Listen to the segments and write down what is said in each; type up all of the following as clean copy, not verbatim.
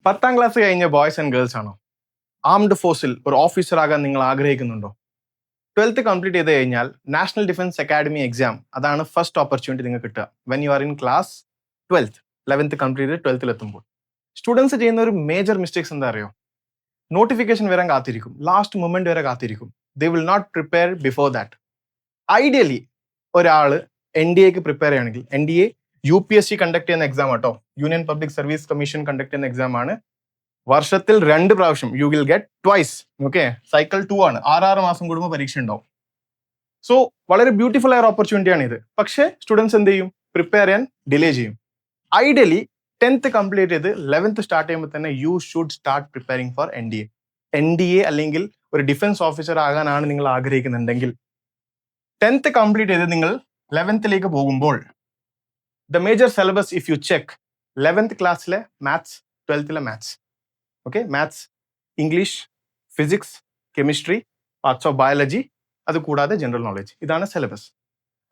10ാം class കഴിഞ്ഞ boys and girls ആണോ? Armed ഫോഴ്സിൽ ഒരു ഓഫീസർ ആകാൻ നിങ്ങൾ ആഗ്രഹിക്കുന്നുണ്ടോ? 12th കംപ്ലീറ്റ് ചെയ്ത് കഴിഞ്ഞാൽ നാഷണൽ ഡിഫൻസ് അക്കാഡമി എക്സാം അതാണ് ഫസ്റ്റ് ഓപ്പർച്യൂണിറ്റി നിങ്ങൾക്ക് കിട്ടുക when you are in class 12th. 11th complete ചെയ്ത് 12th എത്തുമ്പോൾ സ്റ്റുഡൻസ് ചെയ്യുന്ന ഒരു മേജർ മിസ്റ്റേക്സ് എന്താ അറിയോ? നോട്ടിഫിക്കേഷൻ വരാൻ കാത്തിരിക്കും, ലാസ്റ്റ് മൊമെന്റ് വരെ കാത്തിരിക്കും. They will not prepare before that. Ideally ഒരാൾ NDAക്ക് പ്രിപ്പയർ ചെയ്യുകയാണെങ്കിൽ, NDA UPSC കണ്ടക്ട് ചെയ്യുന്ന എക്സാം ആട്ടോ, union public service commission conduct ചെയ്യുന്ന എക്സാം ആണ്. വർഷത്തിൽ 2 പ്രാവശ്യം you will get twice. Okay, cycle 2 ആണ്. 6 മാസം കൂടുമ്പോൾ പരീക്ഷ ഉണ്ടാവും. സോ വളരെ ബ്യൂട്ടിഫുൾ ആയ ഓപ്പർച്യൂണിറ്റി ആണ് ഇത്. പക്ഷേ സ്റ്റുഡൻസ് എന്ത് ചെയ്യും? പ്രിപ്പയർ ചെയ്യാൻ ഡിലേ ചെയ്യും. ഐഡിയലി 10th കംപ്ലീറ്റ് ചെയ്ത് 11th സ്റ്റാർട്ട് ചെയ്യുമ്പോൾ തന്നെ you should start preparing for NDA അല്ലെങ്കിൽ ഒരു ഡിഫൻസ് ഓഫീസർ ആകാനാണ് നിങ്ങൾ ആഗ്രഹിക്കുന്നുണ്ടെങ്കിൽ 10th കംപ്ലീറ്റ് ചെയ്ത് നിങ്ങൾ 11th പോകുമ്പോൾ the major syllabus if you check 11th ക്ലാസ്സിലെ maths, 12th maths. Okay, maths, English, physics, chemistry, parts of biology, അത് കൂടാതെ ജനറൽ നോളജ്. ഇതാണ് സിലബസ്.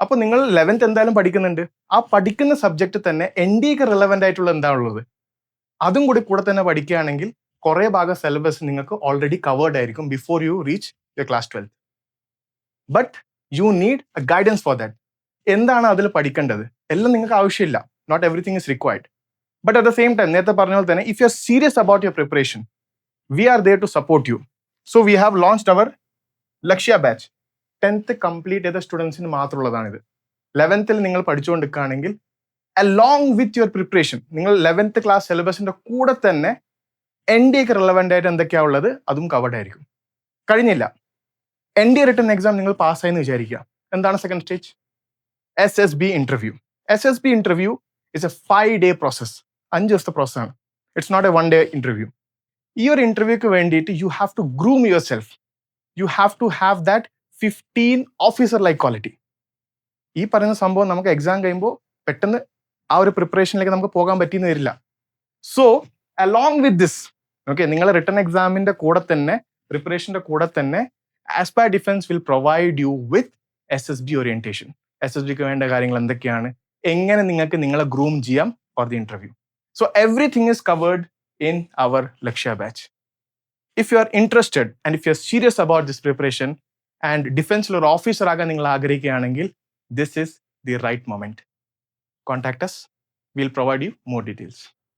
അപ്പോൾ നിങ്ങൾ 11th എന്തായാലും പഠിക്കുന്നുണ്ട്. ആ പഠിക്കുന്ന സബ്ജക്റ്റ് തന്നെ NDAക്ക് റിലവൻ്റ് ആയിട്ടുള്ള എന്താ ഉള്ളത് അതും കൂടെ തന്നെ പഠിക്കുകയാണെങ്കിൽ കുറേ ഭാഗം സിലബസ് നിങ്ങൾക്ക് ഓൾറെഡി കവേർഡ് ആയിരിക്കും before you reach your class 12th. But you need a guidance for that. എന്താണ് അതിൽ പഠിക്കേണ്ടത് എല്ലാം നിങ്ങൾക്ക് ആവശ്യമില്ല. Not everything is required. But at the same time നേരത്തെ പറഞ്ഞ പോലെ തന്നെ if you are serious about your preparation, we are there to support you. So we have launched our Lakshya batch. 10th complete ചെയ്ത സ്റ്റുഡൻസിന് മാത്രമുള്ളതാണിത്. 11th നിങ്ങൾ പഠിച്ചുകൊണ്ടിരിക്കുകയാണെങ്കിൽ along with your preparation, നിങ്ങൾ 11th ക്ലാസ് സിലബസിന്റെ കൂടെ തന്നെ NDAക്ക് റിലവൻ്റ് ആയിട്ട് എന്തൊക്കെയാ ഉള്ളത് അതും കവർഡ് ആയിരിക്കും. കഴിഞ്ഞില്ല, NDA റിട്ടൺ എക്സാം നിങ്ങൾ പാസ്സായി എന്ന് വിചാരിക്കുക. എന്താണ് second stage? SSB interview. SSB interview is a 5-day process. 5 ദിവസത്തെ പ്രോസസ്സാണ്. It's not a 1-day interview. ഈ ഒരു ഇന്റർവ്യൂക്ക് വേണ്ടിയിട്ട് you have to groom yourself. You have to have that 15 officer like quality. ഈ പറയുന്ന സംഭവം നമുക്ക് എക്സാം കഴിയുമ്പോൾ പെട്ടെന്ന് ആ ഒരു പ്രിപ്പറേഷനിലേക്ക് നമുക്ക് പോകാൻ പറ്റിയെന്ന് വരില്ല. So along with this, okay, നിങ്ങളെ റിട്ടൺ എക്സാമിന്റെ കൂടെ തന്നെ, പ്രിപ്പറേഷന്റെ കൂടെ തന്നെ aspire defence will provide you with SSB orientation. SSBക്ക് വേണ്ട കാര്യങ്ങൾ എന്തൊക്കെയാണ്, എങ്ങനെ നിങ്ങൾക്ക് നിങ്ങളെ ഗ്രൂം ചെയ്യാം for the interview. So everything is covered in our Lakshya batch. If you are interested and if you are serious about this preparation and ഡിഫൻസിൽ ഒരു ഓഫീസർ ആകാൻ നിങ്ങൾ ആഗ്രഹിക്കുകയാണെങ്കിൽ this is the right moment. Contact us. We'll provide you more details.